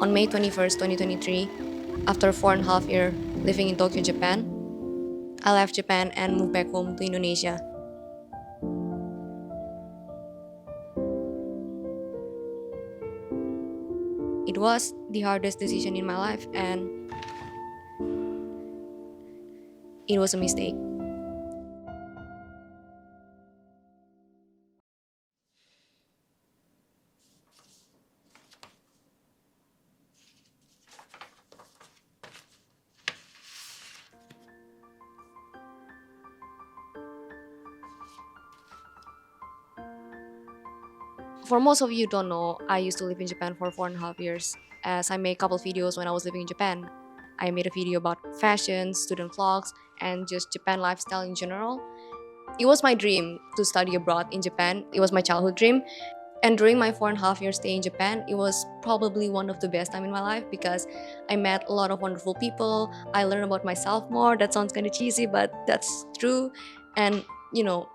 On May 21st, 2023, after 4.5 years living in Tokyo, Japan, I left Japan and moved back home to Indonesia. It was the hardest decision in my life, and it was a mistake. For most of you who don't know, I used to live in Japan for 4.5 years. As I made a couple videos when I was living in Japan. I made a video about fashion, student vlogs, and just Japan lifestyle in general. It was my dream to study abroad in Japan. It was my childhood dream. And during my 4.5 year stay in Japan, it was probably one of the best time in my life because I met a lot of wonderful people. I learned about myself more. That sounds kind of cheesy, but that's true. And you know,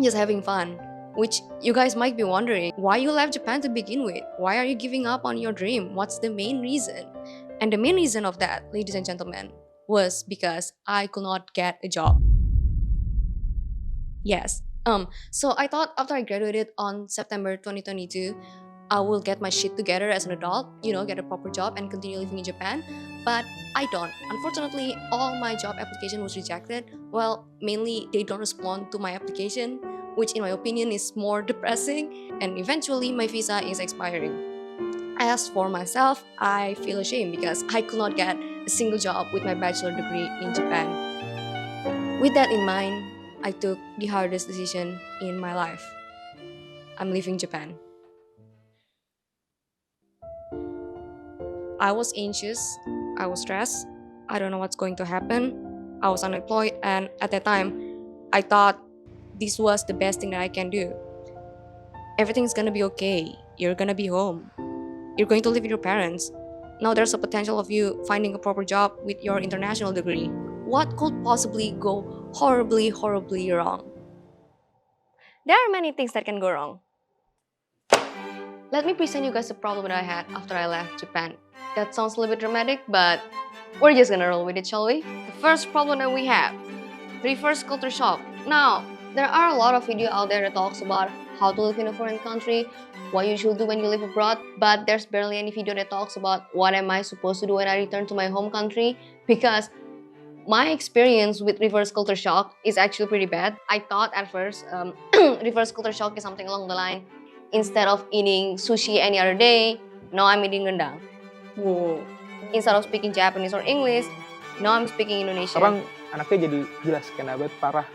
just having fun. Which you guys might be wondering, why you left Japan to begin with? Why are you giving up on your dream? What's the main reason? And the main reason of that, ladies and gentlemen, was because I could not get a job. Yes. So I thought after I graduated on September 2022, I will get my shit together as an adult, get a proper job and continue living in Japan. But I don't. Unfortunately, all my job application was rejected. Well, mainly they don't respond to my application, which in my opinion is more depressing. And eventually my visa is expiring. As for myself, I feel ashamed because I could not get a single job with my bachelor degree in Japan. With that in mind, I took the hardest decision in my life. I'm leaving Japan. I was anxious, I was stressed, I don't know what's going to happen. I was unemployed, and at that time, I thought this was the best thing that I can do. Everything's gonna be okay. You're gonna be home. You're going to live with your parents. Now there's a potential of you finding a proper job with your international degree. What could possibly go horribly, horribly wrong? There are many things that can go wrong. Let me present you guys the problem that I had after I left Japan. That sounds a little bit dramatic, but we're just gonna roll with it, shall we? The first problem that we have, reverse culture shock. Now, there are a lot of videos out there that talks about how to live in a foreign country, what you should do when you live abroad, but there's barely any video that talks about what am I supposed to do when I return to my home country, because my experience with reverse culture shock is actually pretty bad. I thought at first reverse culture shock is something along the line, instead of eating sushi any other day, now I'm eating rendang. Whoa. Instead of speaking Japanese or English, now I'm speaking Indonesian. Sekarang anaknya jadi gila skena banget, parah.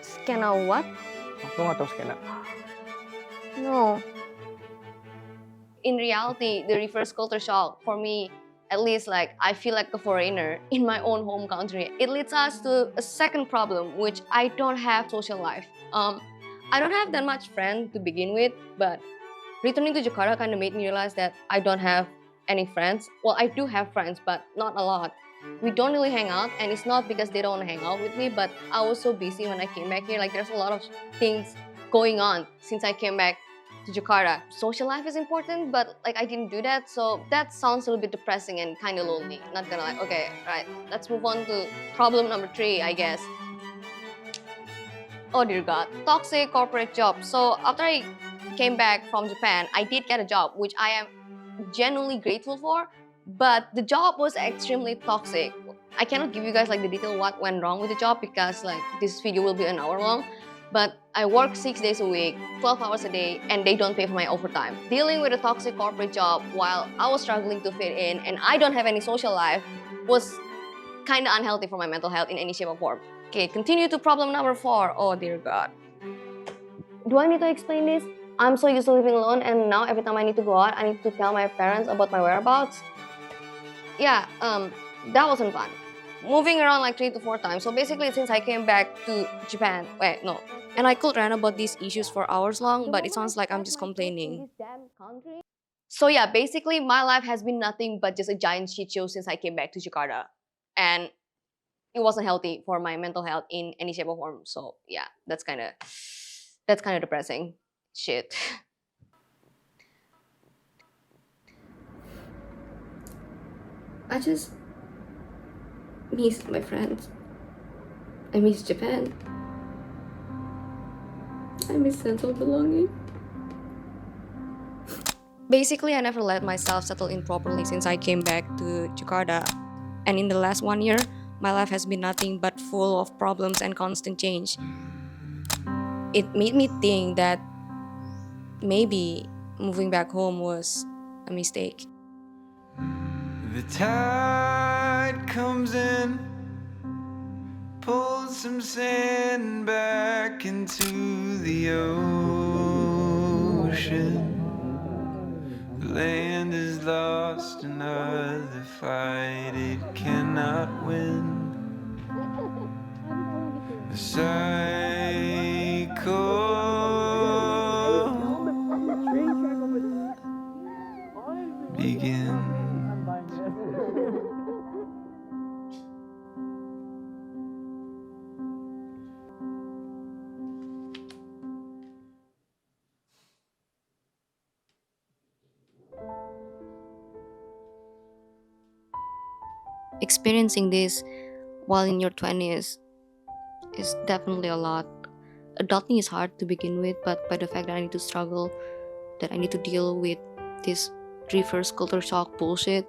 Skena what? Aku nggak tahu skena. No. In reality, the reverse culture shock for me, at least I feel like a foreigner in my own home country. It leads us to a second problem, which I don't have social life. I don't have that much friends to begin with, but returning to Jakarta kind of made me realize that I don't have any friends. Well, I do have friends, but not a lot. We don't really hang out, and it's not because they don't want to hang out with me, but I was so busy when I came back here. There's a lot of things going on since I came back to Jakarta. Social life is important, but I didn't do that, so that sounds a little bit depressing and kind of lonely. Not gonna lie. Okay, right. Let's move on to problem number 3, I guess. Oh dear God, toxic corporate job. So after I came back from Japan, I did get a job, which I am genuinely grateful for, but the job was extremely toxic. I cannot give you guys the detail what went wrong with the job because this video will be an hour long. But I work 6 days a week, 12 hours a day, and they don't pay for my overtime. Dealing with a toxic corporate job while I was struggling to fit in and I don't have any social life was kind of unhealthy for my mental health in any shape or form. Okay, continue to problem number 4. Oh dear God. Do I need to explain this? I'm so used to living alone, and now every time I need to go out, I need to tell my parents about my whereabouts. Yeah, that wasn't fun. Moving around 3 to 4 times. So basically, since I came back to Japan, wait, no. And I could rant about these issues for hours long, but it sounds like I'm just complaining. So yeah, basically my life has been nothing but just a giant shit show since I came back to Jakarta. And it wasn't healthy for my mental health in any shape or form. So yeah, that's kind of depressing. Shit. I just miss my friends. I miss Japan. I miss sense of belonging. Basically, I never let myself settle in properly since I came back to Jakarta. And in the last 1 year, my life has been nothing but full of problems and constant change. It made me think that maybe moving back home was a mistake. The tide comes in, pulls some sand back into the ocean. The land is lost, another fight it cannot win. The cycle begins. Experiencing this while in your 20s is definitely a lot. Adulting is hard to begin with, but by the fact that I need to struggle, that I need to deal with this reverse culture shock bullshit,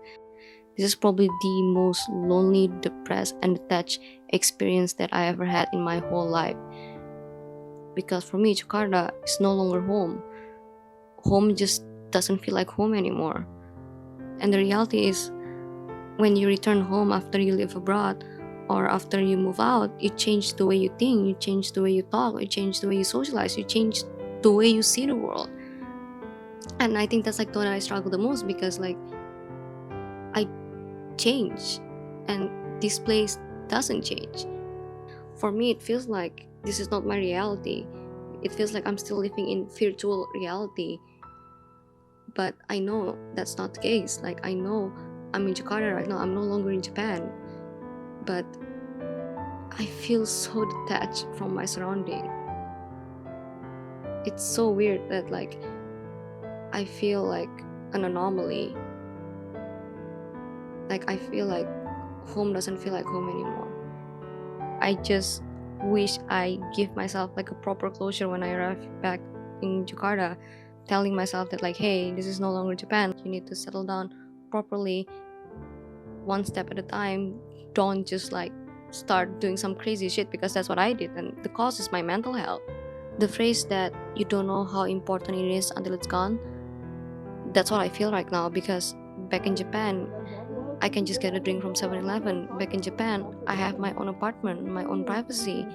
this is probably the most lonely, depressed, and detached experience that I ever had in my whole life. Because for me, Jakarta is no longer home. Home just doesn't feel like home anymore. And the reality is, when you return home after you live abroad or after you move out, you change the way you think, you change the way you talk, you change the way you socialize, you change the way you see the world. And I think that's like the one I struggle the most because like I change and this place doesn't change. For me, it feels like this is not my reality. It feels like I'm still living in virtual reality. But I know that's not the case. Like I know I'm in Jakarta right now. I'm no longer in Japan. But I feel so detached from my surrounding. It's so weird that like I feel like an anomaly. Like I feel like home doesn't feel like home anymore. I just wish I give myself like a proper closure when I arrive back in Jakarta, telling myself that like, hey, this is no longer Japan. You need to settle down properly, one step at a time. Don't just like start doing some crazy shit because that's what I did, and the cause is my mental health. The phrase that you don't know how important it is until it's gone, that's what I feel right now because back in Japan, I can just get a drink from 7-Eleven. Back in Japan, I have my own apartment, my own privacy.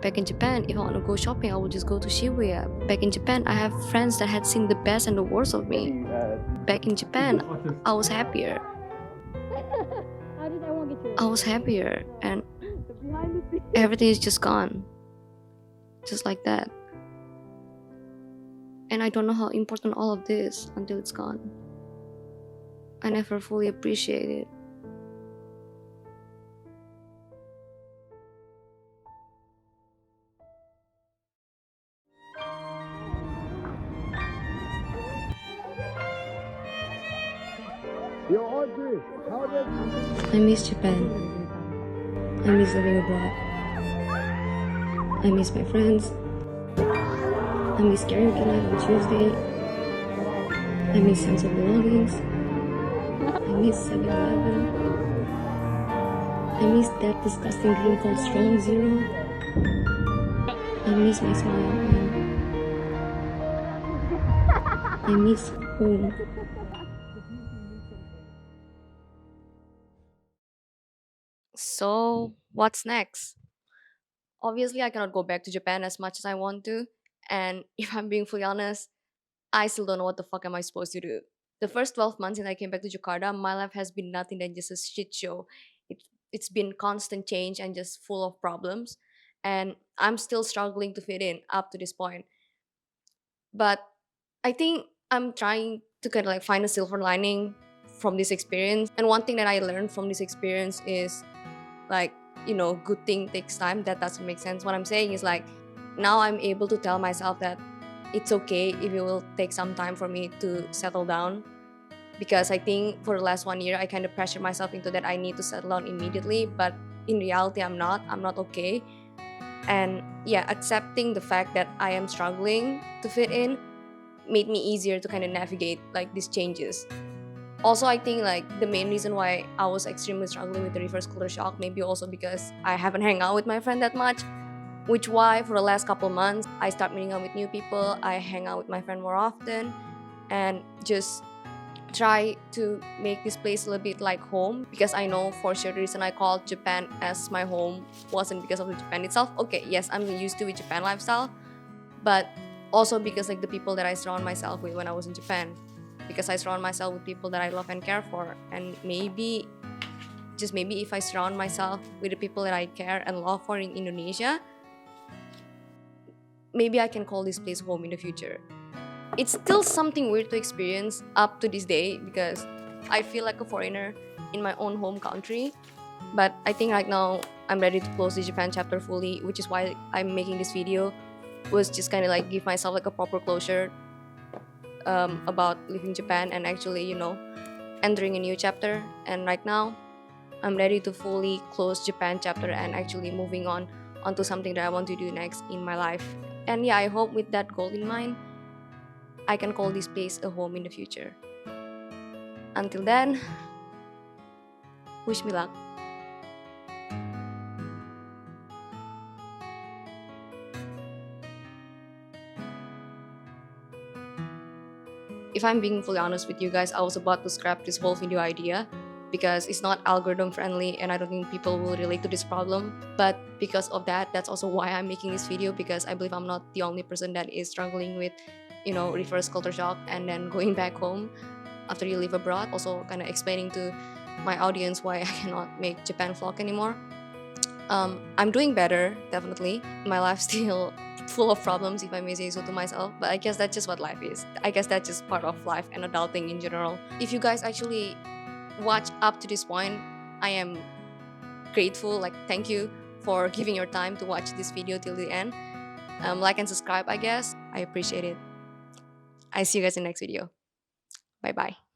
Back in Japan, if I want to go shopping, I will just go to Shibuya. Back in Japan, I have friends that had seen the best and the worst of me. Back in Japan, I was happier. I was happier and everything is just gone. Just like that. And I don't know how important all of this until it's gone. I never fully appreciate it. Yo, Audrey, I miss Japan. I miss living abroad. I miss my friends. I miss karaoke night on Tuesday. I miss sense of belongings. I miss 7-Eleven. I miss that disgusting drink called Strong Zero. I miss my smile and I miss home. So, what's next? Obviously, I cannot go back to Japan as much as I want to. And if I'm being fully honest, I still don't know what the fuck am I supposed to do. The first 12 months since I came back to Jakarta, my life has been nothing than just a shit show. It's been constant change and just full of problems. And I'm still struggling to fit in up to this point. But I think I'm trying to kind of like find a silver lining from this experience. And one thing that I learned from this experience is like, good thing takes time. That doesn't make sense. What I'm saying is like, now I'm able to tell myself that it's okay if it will take some time for me to settle down. because I think for the last 1 year I kind of pressure myself into that I need to settle down immediately, but in reality I'm not okay. And yeah, accepting the fact that I am struggling to fit in made me easier to kind of navigate like these changes. Also, I think like the main reason why I was extremely struggling with the reverse culture shock maybe also because I haven't hang out with my friend that much, which why for the last couple months I start meeting up with new people, I hang out with my friend more often, and just try to make this place a little bit like home, because I know for sure the reason I called Japan as my home wasn't because of the Japan itself. Okay, yes, I'm used to the Japan lifestyle, but also because like the people that I surround myself with when I was in Japan, because I surround myself with people that I love and care for, and maybe just maybe if I surround myself with the people that I care and love for in Indonesia, maybe I can call this place home in the future. It's still something weird to experience up to this day because I feel like a foreigner in my own home country. But I think right now I'm ready to close the Japan chapter fully, which is why I'm making this video. Was just kind of like give myself like a proper closure about leaving Japan and actually, entering a new chapter. And right now I'm ready to fully close Japan chapter and actually moving on onto something that I want to do next in my life. And yeah, I hope with that goal in mind, I can call this place a home in the future. Until then, wish me luck. If I'm being fully honest with you guys, I was about to scrap this whole video idea because it's not algorithm friendly and I don't think people will relate to this problem. But because of that, that's also why I'm making this video, because I believe I'm not the only person that is struggling with, reverse culture shock and then going back home after you live abroad. Also kind of explaining to my audience why I cannot make Japan vlog anymore. I'm doing better, definitely. My life's still full of problems, if I may say so to myself, but I guess that's just what life is. I guess that's just part of life and adulting in general. If you guys actually watch up to this point, I am grateful. Like, thank you for giving your time to watch this video till the end. Like and subscribe, I guess. I appreciate it. I see you guys in the next video. Bye bye.